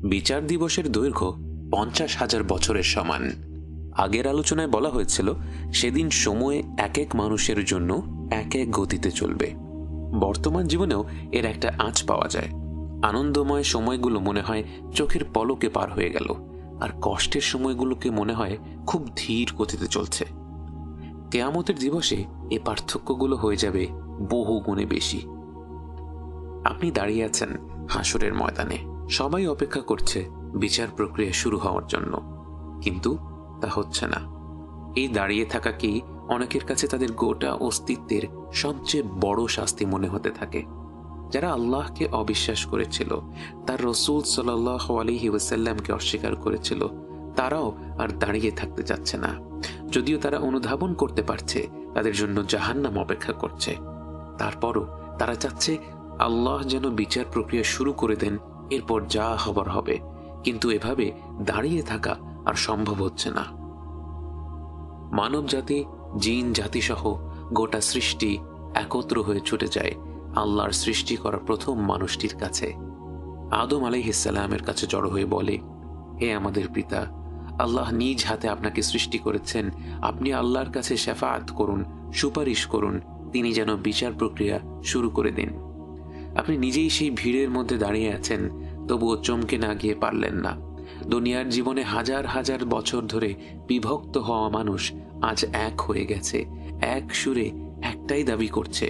বিচার দিবসের দৈর্ঘ্য 50,000 বছরের সমান। আগের আলোচনায় বলা হয়েছিল সেদিন সময় এক এক মানুষের জন্য এক এক গতিতে চলবে। বর্তমান জীবনেও এর একটা আঁচ পাওয়া যায়। আনন্দময় সময়গুলো মনে হয় চোখের পলকে পার হয়ে গেল, আর কষ্টের সময়গুলোকে মনে হয় খুব ধীর গতিতে চলছে। কেয়ামতের দিবসে এ পার্থক্যগুলো হয়ে যাবে বহু গুণে বেশি। আপনি দাঁড়িয়ে আছেন হাসরের ময়দানে, সবাই অপেক্ষা করছে বিচার প্রক্রিয়া শুরু হওয়ার জন্য, কিন্তু তা হচ্ছে না। এই দাঁড়িয়ে থাকাকেই অনেকের কাছে তাদের গোটা অস্তিত্বের সবচেয়ে বড় শাস্তি মনে হতে থাকে। যারা আল্লাহকে অবিশ্বাস করেছিল, তার রসূল সাল্লাল্লাহু আলাইহি ওয়াসাল্লামকে অস্বীকার করেছিল, তারাও আর দাঁড়িয়ে থাকতে চাচ্ছে না। যদিও তারা অনুধাবন করতে পারছে তাদের জন্য জাহান্নাম অপেক্ষা করছে, তারপরও তারা চাচ্ছে আল্লাহ যেন বিচার প্রক্রিয়া শুরু করে দেন, এরপর যা হবার হবে। কিন্তু এভাবে দাঁড়িয়ে থাকা আর সম্ভব হচ্ছে না। মানব জাতি, জিন জাতি সহ গোটা সৃষ্টি একত্র হয়ে ছুটে যায় আল্লাহর সৃষ্টি করা প্রথম মানুষটির কাছে। আদম আলাইহিস সালামের কাছে জড়ো হয়ে বলে, হে আমাদের পিতা, আল্লাহ নিজ হাতে আপনাকে সৃষ্টি করেছেন, আপনি আল্লাহর কাছে শাফাআত করুন, সুপারিশ করুন, তিনি যেন বিচার প্রক্রিয়া শুরু করে দিন। আপনি নিজেই সেই ভিড়ের মধ্যে দাঁড়িয়ে আছেন, তবুও চমকে না গিয়ে পারলেন না। দুনিয়ার জীবনে হাজার হাজার বছর ধরে বিভক্ত হওয়া মানুষ আজ এক হয়ে গেছে, এক সুরে একটাই দাবি করছে।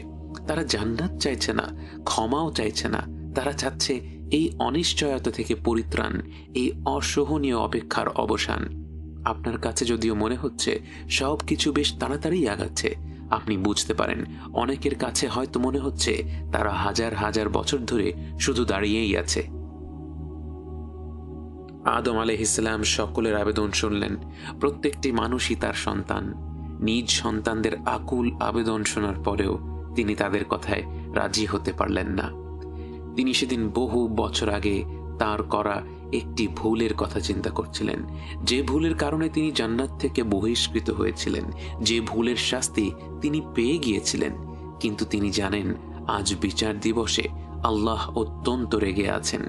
তারা জান্নাত চাইছে না, ক্ষমাও চাইছে না, তারা চাচ্ছে এই অনিশ্চয়তা থেকে পরিত্রাণ, এই অসহনীয় অপেক্ষার অবসান। আপনার কাছে যদিও মনে হচ্ছে সবকিছু বেশ তাড়াতাড়ি আগাচ্ছে, আপনি বুঝতে পারেন অনেকের কাছে হয়তো মনে হচ্ছে তারা হাজার হাজার বছর ধরে শুধু দাঁড়িয়েই আছে। আদম আলাইহিস সালাম সকলের আবেদন শুনলেন। প্রত্যেকটি মানুষই তার সন্তান। নিজ সন্তানদের আকুল আবেদন শোনার পরেও তিনি তাদের কথায় রাজি হতে পারলেন না। তিনি সেদিন বহু বছর আগে তার করা একটি ভুলের কথা চিন্তা করছিলেন, যে ভুলের কারণে তিনি জান্নাত থেকে বহিষ্কৃত হয়েছিলেন, যে ভুলের শাস্তি তিনি পেয়ে গিয়েছিলেন। কিন্তু তিনি জানেন আজ বিচার দিবসে আল্লাহ অত্যন্ত রেগে আছেন।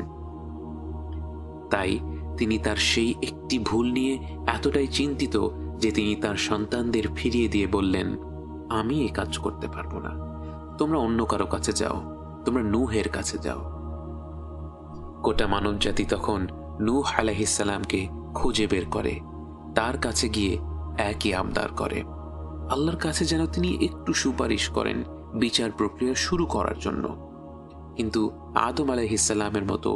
তাই তিনি তার সেই একটি ভুল নিয়ে এতটাই চিন্তিত যে তিনি তার সন্তানদের ফিরিয়ে দিয়ে বললেন, আমি এ কাজ করতে পারবো না, তোমরা অন্য কারো কাছে যাও, তোমরা নূহের কাছে যাও। গোটা মানব জাতি তখন নূহ আলাইহিস সালামকে খুঁজে বের করে, তার কাছে গিয়ে একই আবদার করে, আল্লাহর কাছে যেন তিনি একটু সুপারিশ করেন বিচার প্রক্রিয়া শুরু করার জন্য। কিন্তু আদম আলাইহিস সালামের মতো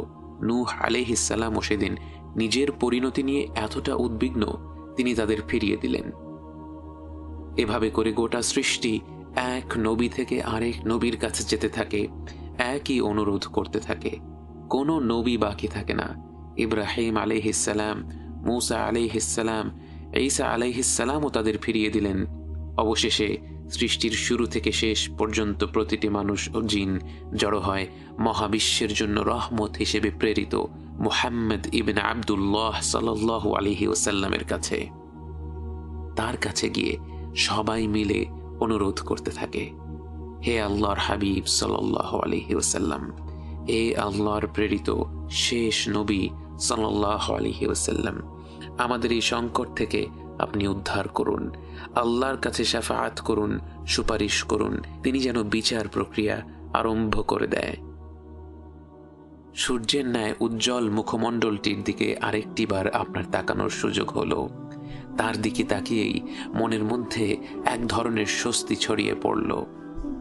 নূহ আলাইহিস সালামও সেদিন নিজের পরিণতি নিয়ে এতটা উদ্বিগ্ন, তিনি তাদের ফিরিয়ে দিলেন। এভাবে করে গোটা সৃষ্টি এক নবী থেকে আরেক নবীর কাছে যেতে থাকে, একই অনুরোধ করতে থাকে। কোনো নবী বাকি থাকে না। ইব্রাহিম আলাইহিস সালাম, মূসা আলাইহিস সালাম, ঈসা আলাইহিস সালামও তাদের ফিরিয়ে দিলেন। অবশেষে সৃষ্টির শুরু থেকে শেষ পর্যন্ত প্রতিটি মানুষ ও জিন জড়ো হয় মহাবিশ্বের জন্য রহমত হিসেবে প্রেরিত মুহাম্মদ ইবনে আব্দুল্লাহ সাল্লাল্লাহু আলাইহি ওয়াসাল্লামের কাছে। তার কাছে গিয়ে সবাই মিলে অনুরোধ করতে থাকে, হে আল্লাহর হাবিব সাল্লাল্লাহু আলাইহি ওয়াসাল্লাম, হে আল্লাহর প্রেরিত শেষ নবী সাল্লাল্লাহু আলাইহি ওয়াসাল্লাম, আমাদের এই সংকট থেকে আপনি উদ্ধার করুন, আল্লাহর কাছে শাফাআত করুন, সুপারিশ করুন, তিনি যেন বিচার প্রক্রিয়া আরম্ভ করে দেয়। সূর্যের ন্যায় উজ্জ্বল মুখমণ্ডলটির দিকে আরেকটিবার আপনার তাকানোর সুযোগ হলো। তার দিকে তাকিয়েই মনের মধ্যে এক ধরনের স্বস্তি ছড়িয়ে পড়ল।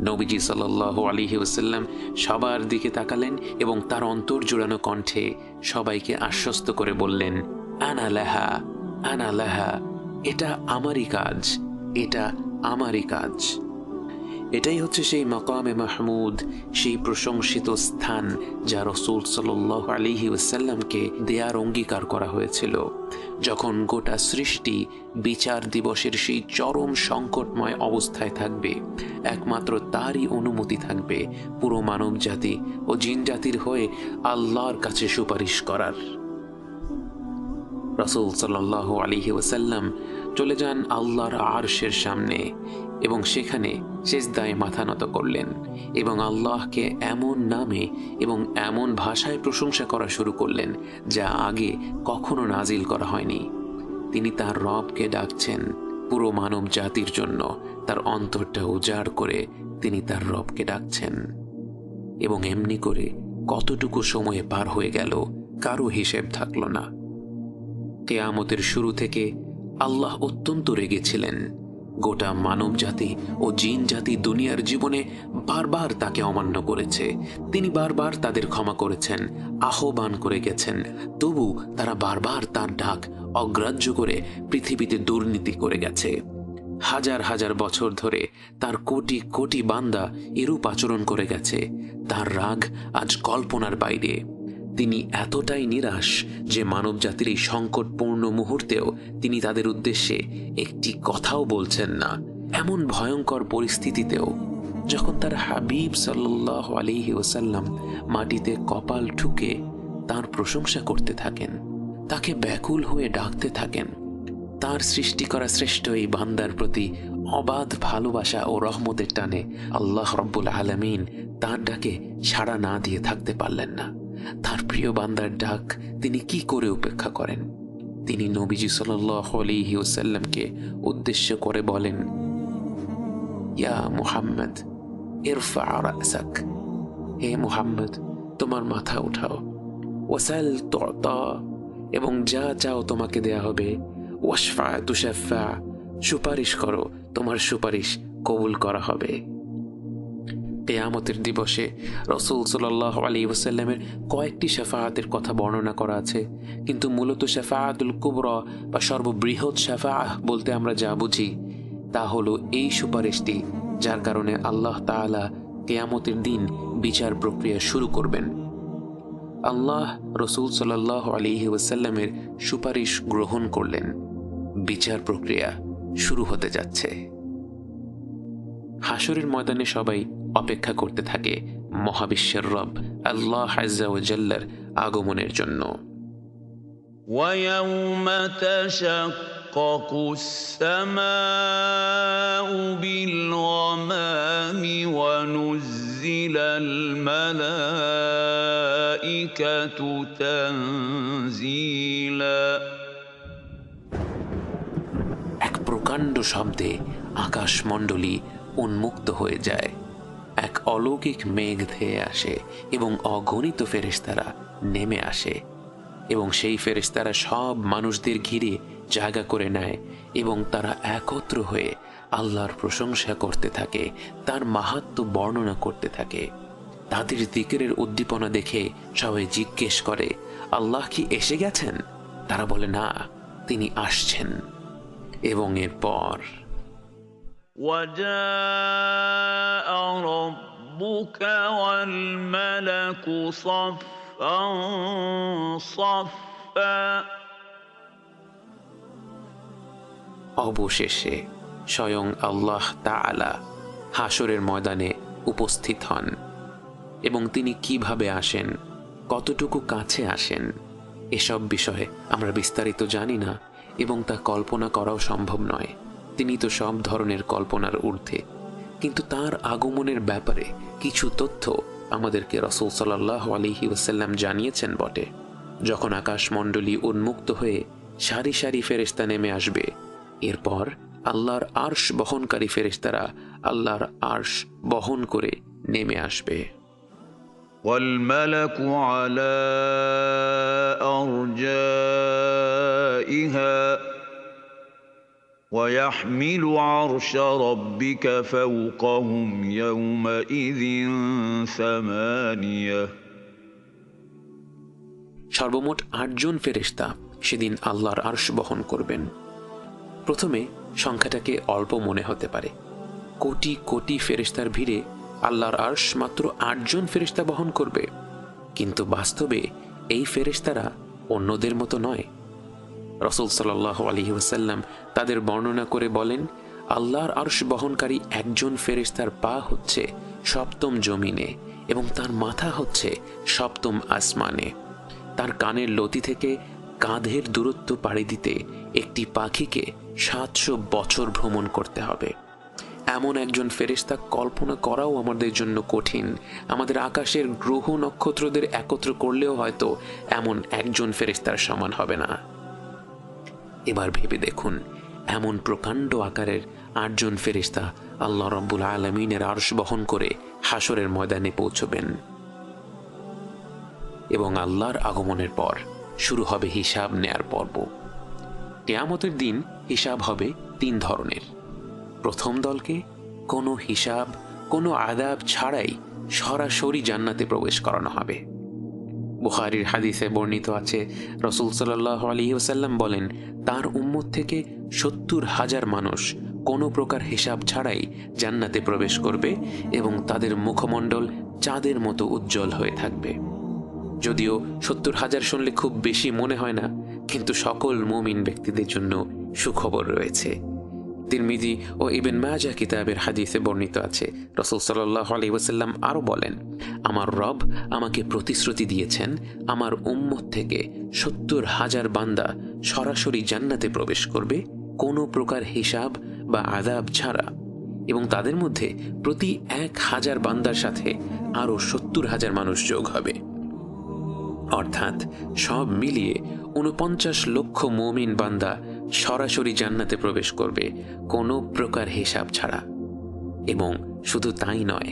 নবীজি সাল্লাল্লাহু আলাইহি ওয়াসাল্লাম সবার দিকে তাকালেন এবং তার অন্তর জোড়ানো কণ্ঠে সবাইকে আশ্বস্ত করে বললেন, আনা লাহা, আনা লাহা, এটা আমারই কাজ, এটা আমারই কাজ। এটাই হচ্ছে সেই মাকামে মাহমুদ, সেই প্রশংসিত স্থান যা রাসূল সাল্লাল্লাহু আলাইহি ওয়াসাল্লামকে দেয়ার অঙ্গীকার করা হয়েছিল। যখন গোটা সৃষ্টি বিচার দিবসের সেই চরম সংকটময় অবস্থায় থাকবে, একমাত্র তারই অনুমতি থাকবে পুরো মানব জাতি ও জিন জাতির হয়ে আল্লাহর কাছে সুপারিশ করার। রাসূল সাল্লাল্লাহু আলাইহি ওয়াসাল্লাম চলে যান আল্লাহর আরশের সামনে। এবং সেখানে সেজদায় মাথা নত করলেন এবং আল্লাহকে এমন নামে এবং এমন ভাষায় প্রশংসা করা শুরু করলেন যা আগে কখনো নাজিল করা হয়নি। তিনি তার রবকে ডাকছেন পুরো মানব জাতির জন্য। তার অন্তরটা উজাড় করে তিনি তার রবকে ডাকছেন। এবং এমনি করে কতটুকু সময়ে পার হয়ে গেল কারো হিসেব থাকল না। কিয়ামতের শুরু থেকে আল্লাহ অত্যন্ত রেগেছিলেন। গোটা মানব জাতি ও জিন জাতি দুনিয়ার জীবনে বারবার তাকে অমান্য করেছে। তিনি বারবার তাদের ক্ষমা করেছেন, আহ্বান করে গেছেন, তবু তারা বারবার তার ডাক অগ্রাহ্য করে পৃথিবীতে দুর্নীতি করে গেছে। হাজার হাজার বছর ধরে তার কোটি কোটি বান্দা এরূপ আচরণ করে গেছে। তার রাগ আজ কল্পনার বাইরে। তিনি এতটাই নিরাশ যে মানবজাতির এই সংকটপূর্ণ মুহূর্তেও তিনি তাদের উদ্দেশ্যে একটি কথাও বলছেন না। এমন ভয়ঙ্কর পরিস্থিতিতেও যখন তার হাবিব সাল্লাল্লাহু আলাইহি ওয়াসাল্লাম মাটিতে কপাল ঠুকে তার প্রশংসা করতে থাকেন, তাকে ব্যাকুল হয়ে ডাকতে থাকেন, তার সৃষ্টি করা শ্রেষ্ঠ এই বান্দার প্রতি অবাধ ভালোবাসা ও রহমতের টানে আল্লাহ রব্বুল আলামিন তার ডাকে সাড়া না দিয়ে থাকতে পারলেন না। তার প্রিয় বান্দার ডাক তিনি কি করে উপেক্ষা করেন? তিনি নবীজি সাল্লাল্লাহু আলাইহি ওয়াসাল্লামকে উদ্দেশ্য করে বলেন, ইয়া মুহাম্মদ ইরফা রাসাক, হে মুহাম্মদ তোমার মাথা উঠাও, ওয়াসাল তুতা, এবং যা চাও তোমাকে দেয়া হবে, ওয়াশফা তুশাফা, সুপারিশ করো তোমার সুপারিশ কবুল করা হবে। কিয়ামতের দিবসে রাসূল সাল্লাল্লাহু আলাইহি ওয়াসাল্লামের কয়েকটি শাফাআতের কথা বর্ণনা করা আছে, কিন্তু মূলত শাফাআতুল কুবরা বা সর্ববৃহৎ শাফাআহ বলতে আমরা যা বুঝি তা হলো এই সুপারিশটি, যার কারণে আল্লাহ তাআলা কিয়ামতের দিন বিচার প্রক্রিয়া শুরু করবেন। আল্লাহ রাসূল সাল্লাল্লাহু আলাইহি ওয়াসাল্লামের সুপারিশ গ্রহণ করলেন। বিচার প্রক্রিয়া শুরু হতে যাচ্ছে। হাসরের ময়দানে সবাই অপেক্ষা করতে থাকে মহাবিশ্বের রব আল্লাহ আযজা ওয়া জাল্লার আগমনের জন্য। وَيَوْمَ تَشَقَّقُ السَّمَاءُ بِالْغَمَامِ وَنُزِّلَ الْمَلَائِكَةُ تَنزِيلًا। এক প্রকাণ্ড শব্দে আকাশমণ্ডলী উন্মুক্ত হয়ে যায়। এক অলৌকিক মেঘ ধেয়ে আসে এবং অগণিত ফেরেশতারা নেমে আসে এবং সেই ফেরেশতারা সব মানুষদের ঘিরে জায়গা করে নেয় এবং তারা একত্র হয়ে আল্লাহর প্রশংসা করতে থাকে, তার মাহাত্ম্য বর্ণনা করতে থাকে। তাদের যিকিরের উদ্দীপনা দেখে সবাই জিজ্ঞেস করে, আল্লাহ কি এসে গেছেন? তারা বলে, না, তিনি আসছেন। এবং এরপর وَجَاءَ رَبُّكَ وَالْمَلَكُ صَفًّا صَفًّا। অবশেষে স্বয়ং আল্লাহ তাআলা হাসরের ময়দানে উপস্থিত হন। এবং তিনি কিভাবে আসেন, কতটুকু কাছে আসেন, এসব বিষয়ে আমরা বিস্তারিত জানি না এবং তা কল্পনা করাও সম্ভব নয়। তিনি তো সব ধরনের কল্পনার ঊর্ধ্বে। কিন্তু তার আগমনের ব্যাপারে কিছু তথ্য আমাদেরকে রাসূল সাল্লাল্লাহু আলাইহি ওয়াসাল্লাম জানিয়েছেন বটে। যখন আকাশমণ্ডলী উন্মুক্ত হয়ে সারি সারি ফেরেশতা নেমে আসবে, এরপর আল্লাহর আরশ বহনকারী ফেরেশতারা আল্লাহর আরশ বহন করে নেমে আসবে। وَالْمَلَكُ عَلَى أَرْجَائِهَا وَيَحْمِلُ عَرْشَ رَبِّكَ فَوْقَهُمْ يَوْمَئِذٍ ثَمَانِيَةٌ। সর্বমোট ৮ জন ফেরেশতা সেদিন আল্লাহর আরশ বহন করবেন। প্রথমে সংখ্যাটাকে অল্প মনে হতে পারে। কোটি কোটি ফেরেশতার ভিড়ে আল্লাহর আরশ মাত্র ৮ জন ফেরেশতা বহন করবে। কিন্তু বাস্তবে এই ফেরেশতারা অন্যদের মতো নয়। রাসূল সাল্লাল্লাহু আলাইহি ওয়াসাল্লাম তাদের বর্ণনা করে বলেন, আল্লাহর আরশ বহনকারী একজন ফেরেশতার পা হচ্ছে ৭ম জমিনে এবং তার মাথা হচ্ছে ৭ম আসমানে। তার কানের লতি থেকে কাঁধের দূরত্ব পাড়ি দিতে একটি পাখিকে ৭০০ বছর ভ্রমণ করতে হবে। এমন একজন ফেরেশতা কল্পনা করাও আমাদের জন্য কঠিন। আমাদের আকাশের গ্রহ নক্ষত্রদের একত্র করলেও হয়তো এমন একজন ফেরেশতার সমান হবে না। এবার ভেবে দেখুন, এমন প্রকাণ্ড আকারের 8 জন ফেরেশতা আল্লাহ রাব্বুল আলামিনের আরশ বহন করে হাসরের ময়দানে পৌঁছবেন এবং আল্লাহর আগমনের পর শুরু হবে হিসাব নেয়ার পর্ব। কিয়ামতের দিন হিসাব হবে 3 ধরনের। প্রথম দলকে কোনো হিসাব, কোনো আযাব ছাড়াই সরাসরি জান্নাতে প্রবেশ করানো হবে। বুখারীর হাদিসে বর্ণিত আছে, রাসূল সাল্লাল্লাহু আলাইহি ওয়াসাল্লাম বলেন, তার উম্মত থেকে 70,000 মানুষ কোনো প্রকার হিসাব ছাড়াই জান্নাতে প্রবেশ করবে এবং তাদের মুখমণ্ডল চাঁদের মতো উজ্জ্বল হয়ে থাকবে। যদিও 70,000 শুনলে খুব বেশি মনে হয় না, কিন্তু সকল মুমিন ব্যক্তিদের জন্য সুখবর রয়েছে। তিরমিজি ও ইবনে মাজাহ কিতাবের হাদিসে বর্ণিত আছে, রাসূল সাল্লাল্লাহু আলাইহি ওয়াসাল্লাম আরো বলেন, আমার রব আমাকে প্রতিশ্রুতি দিয়েছেন আমার উম্মত থেকে 70,000 বান্দা সরাসরি জান্নাতে প্রবেশ করবে কোনো প্রকার হিসাব বা আযাব ছাড়া, এবং তাদের মধ্যে প্রতি 1,000 বান্দার সাথে আরো 70,000 মানুষ যোগ হবে। অর্থাৎ সব মিলিয়ে 49 লক্ষ মুমিন বান্দা সরাসরি জান্নাতে প্রবেশ করবে কোনো প্রকার হিসাব ছাড়া। এবং শুধু তাই নয়,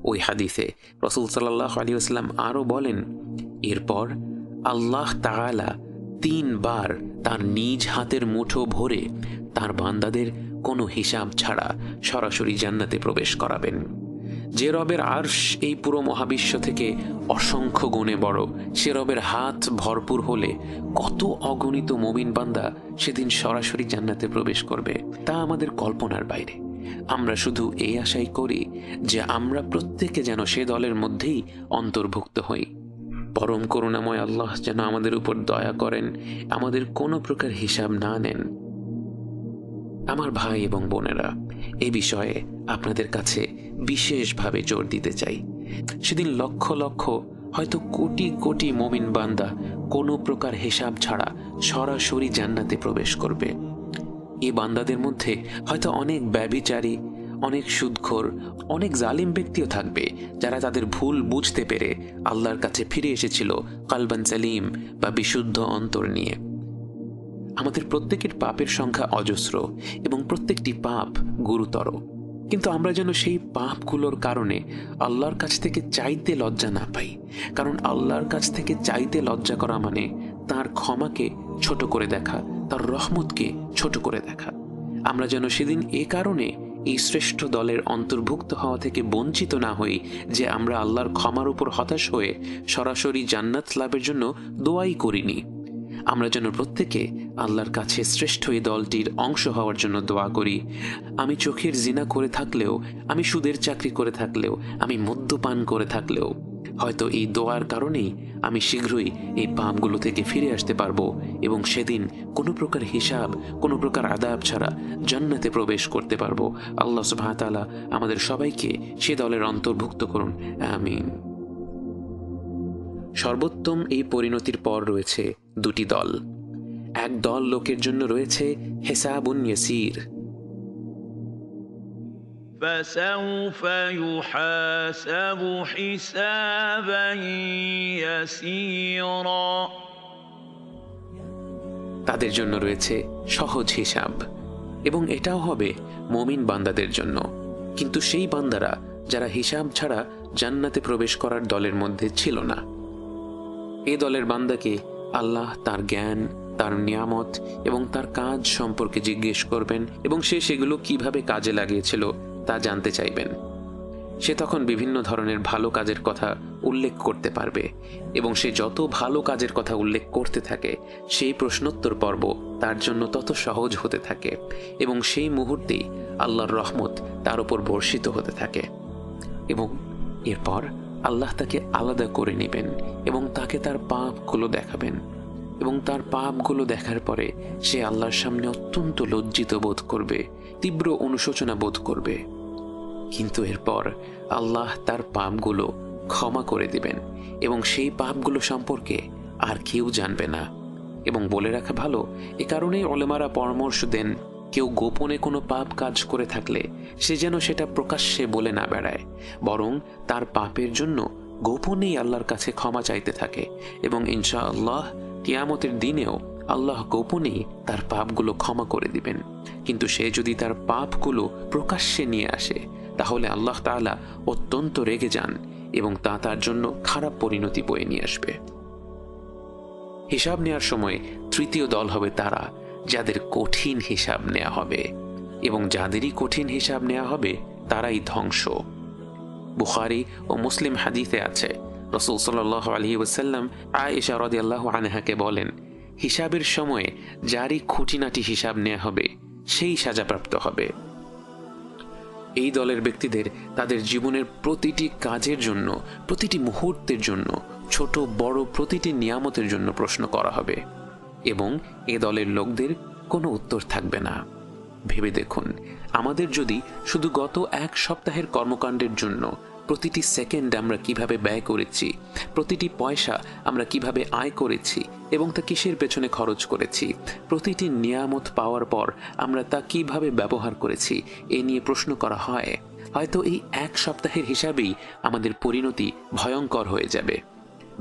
ওই হাদিসে রাসূল সাল্লাল্লাহু আলাইহি ওয়াসাল্লাম আরো বলেন, এরপর আল্লাহ তাআলা 3 বার তার নিজ হাতের মুঠো ভরে তার বান্দাদের কোনো হিসাব ছাড়া সরাসরি জান্নাতে প্রবেশ করাবেন। যে রবের আরশ এই পুরো মহাবিশ্ব থেকে অসংখ্য গুণে বড়, সে রবের হাত ভরপুর হলে কত অগণিত মুমিন বান্দা সেদিন সরাসরি জান্নাতে প্রবেশ করবে তা আমাদের কল্পনার বাইরে। আমরা শুধু এই আশাই করি যে আমরা প্রত্যেকে যেন সে দলের মধ্যেই অন্তর্ভুক্ত হই। পরম করুণাময় আল্লাহ যেন আমাদের উপর দয়া করেন, আমাদের কোনো প্রকার হিসাব না নেন। আমার ভাই এবং বোনেরা, এ বিষয়ে আপনাদের কাছে বিশেষভাবে জোর দিতে চাই। সেদিন লক্ষ লক্ষ, হয়তো কোটি কোটি মুমিন বান্দা কোনো প্রকার হিসাব ছাড়া সরাসরি জান্নাতে প্রবেশ করবে। এই বান্দাদের মধ্যে হয়তো অনেক ব্যভিচারী, অনেক সুদখোর, অনেক জালিম ব্যক্তিও থাকবে যারা তাদের ভুল বুঝতে পেরে আল্লাহর কাছে ফিরে এসেছিল কালবান সালিম বা বিশুদ্ধ অন্তর নিয়ে। আমাদের প্রত্যেকের পাপের সংখ্যা অজস্র এবং প্রত্যেকটি পাপ গুরুতর, কিন্তু আমরা যেন সেই পাপগুলোর কারণে আল্লাহর কাছ থেকে চাইতে লজ্জা না পাই। কারণ আল্লাহর কাছ থেকে চাইতে লজ্জা করা মানে তার ক্ষমাকে ছোট করে দেখা, তার রহমতকে ছোট করে দেখা। আমরা যেন সেদিন এ কারণে এই শ্রেষ্ঠ দলের অন্তর্ভুক্ত হওয়া থেকে বঞ্চিত না হই যে আমরা আল্লাহর ক্ষমার উপর হতাশ হয়ে সরাসরি জান্নাত লাভের জন্য দোয়াই করিনি। আমরা যেন প্রত্যেকে আল্লাহর কাছে শ্রেষ্ঠ এই দলটির অংশ হওয়ার জন্য দোয়া করি। আমি চোখের জিনা করে থাকলেও, আমি সুদের চাকরি করে থাকলেও, আমি মদ্যপান করে থাকলেও, হয়তো এই দোয়ার কারণেই আমি শীঘ্রই এই পাপগুলো থেকে ফিরে আসতে পারবো এবং সেদিন কোনো প্রকার হিসাব, কোনো প্রকার আযাব ছাড়া জান্নাতে প্রবেশ করতে পারবো। আল্লাহ সুবহানাহু ওয়া তাআলা আমাদের সবাইকে সে দলের অন্তর্ভুক্ত করুন, আমিন। সর্বোত্তম এই পরিণতির পর রয়েছে 2টি দল। এক দল লোকের জন্য রয়েছে হিসাবুন ইয়াসীর, فسوف يحاسب حسابا يسيرا। তাদের জন্য রয়েছে সহজ হিসাব, এবং এটাও হবে মুমিন বান্দাদের জন্য। কিন্তু সেই বান্দারা যারা হিসাব ছাড়া জান্নাতে প্রবেশ করার দলের মধ্যে ছিল না, এই দলের বান্দাকে আল্লাহ তার জ্ঞান, তার নিয়ামত এবং তার কাজ সম্পর্কে জিজ্ঞেস করবেন এবং সে সেগুলো কিভাবে কাজে লাগিয়েছিল তা জানতে চাইবেন। সে তখন বিভিন্ন ধরনের ভালো কাজের কথা উল্লেখ করতে পারবে এবং সে যত ভালো কাজের কথা উল্লেখ করতে থাকে সেই প্রশ্নোত্তর পর্ব তার জন্য তত সহজ হতে থাকে এবং সেই মুহূর্তেই আল্লাহর রহমত তার উপর বর্ষিত হতে থাকে। এবং এরপর আল্লাহ তাকে আলাদা করে নেবেন এবং তাকে তার পাপগুলো দেখাবেন, এবং তার পাপগুলো দেখার পরে সে আল্লাহর সামনে অত্যন্ত লজ্জিত বোধ করবে, তীব্র অনুশোচনা বোধ করবে। কিন্তু এরপর আল্লাহ তার পাপগুলো ক্ষমা করে দিবেন এবং সেই পাপগুলো সম্পর্কে আর কেউ জানবে না। এবং বলে রাখা ভালো, এ কারণেই উলামারা পরামর্শ দেন কেউ গোপনে কোনো পাপ কাজ করে থাকলে সে যেন সেটা প্রকাশ্যে বলে না বেড়ায়, বরং তার পাপের জন্য গোপনেই আল্লাহর কাছে ক্ষমা চাইতে থাকে, এবং ইনশাআল্লাহ কিয়ামতের দিনেও আল্লাহ গোপনেই তার পাপগুলো ক্ষমা করে দিবেন। কিন্তু সে যদি তার পাপগুলো প্রকাশ্যে নিয়ে আসে তাহলে আল্লাহ তাআলা অত্যন্ত রেগে যান এবং তা তার জন্য খারাপ পরিণতি বয়ে নিয়ে আসবে। হিসাব নেওয়ার সময় তৃতীয় দল হবে তারা যাদের কঠিন হিসাব নেওয়া হবে, এবং যাদেরই কঠিন হিসাব নেওয়া হবে তারাই ধ্বংস। বুখারী ও মুসলিম হাদিসে আছে, রাসূল সাল্লাল্লাহু আলাইহি ওয়াসাল্লাম আয়েশা রাদিয়াল্লাহু আনহাকে বলেন, হিসাবের সময়ে যারই খুঁটিনাটি হিসাব নেওয়া হবে সেই সাজাপ্রাপ্ত হবে। এই দলের ব্যক্তিদের তাদের জীবনের প্রতিটি কাজের জন্য, প্রতিটি মুহূর্তের জন্য, ছোট বড় প্রতিটি নিয়ামতের জন্য প্রশ্ন করা হবে, এবং এ দলের লোকদের কোনো উত্তর থাকবে না। ভেবে দেখুন, আমাদের যদি শুধু গত এক সপ্তাহের কর্মকাণ্ডের জন্য প্রতিটি সেকেন্ড আমরা কিভাবে ব্যয় করেছি, প্রতিটি পয়সা আমরা কিভাবে আয় করেছি এবং তা কিসের পেছনে খরচ করেছি, প্রতিটি নিয়ামত পাওয়ার পর আমরা তা কিভাবে ব্যবহার করেছি এ নিয়ে প্রশ্ন করা হয়, হয়তো এই এক সপ্তাহের হিসাবেই আমাদের পরিণতি ভয়ঙ্কর হয়ে যাবে।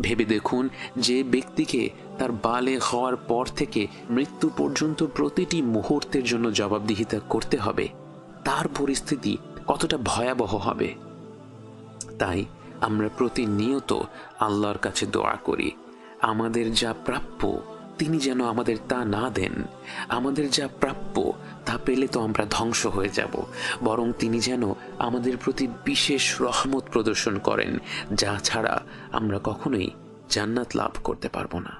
ভেবে দেখুন, যে ব্যক্তিকে তার বালেগ হওয়ার পর থেকে মৃত্যু পর্যন্ত প্রতিটি মুহূর্তের জন্য জবাবদিহিতা করতে হবে, তার পরিস্থিতি কতটা ভয়াবহ হবে। তাই আমরা প্রতিনিয়ত আল্লাহর কাছে দোয়া করি, আমাদের যা প্রাপ্য তিনি যেন আমাদের তা না দেন। আমাদের যা প্রাপ্য তা পেলে তো আমরা ধ্বংস হয়ে যাব, বরং তিনি যেন আমাদের প্রতি বিশেষ রহমত প্রদর্শন করেন, যা ছাড়া আমরা কখনোই জান্নাত লাভ করতে পারবো না।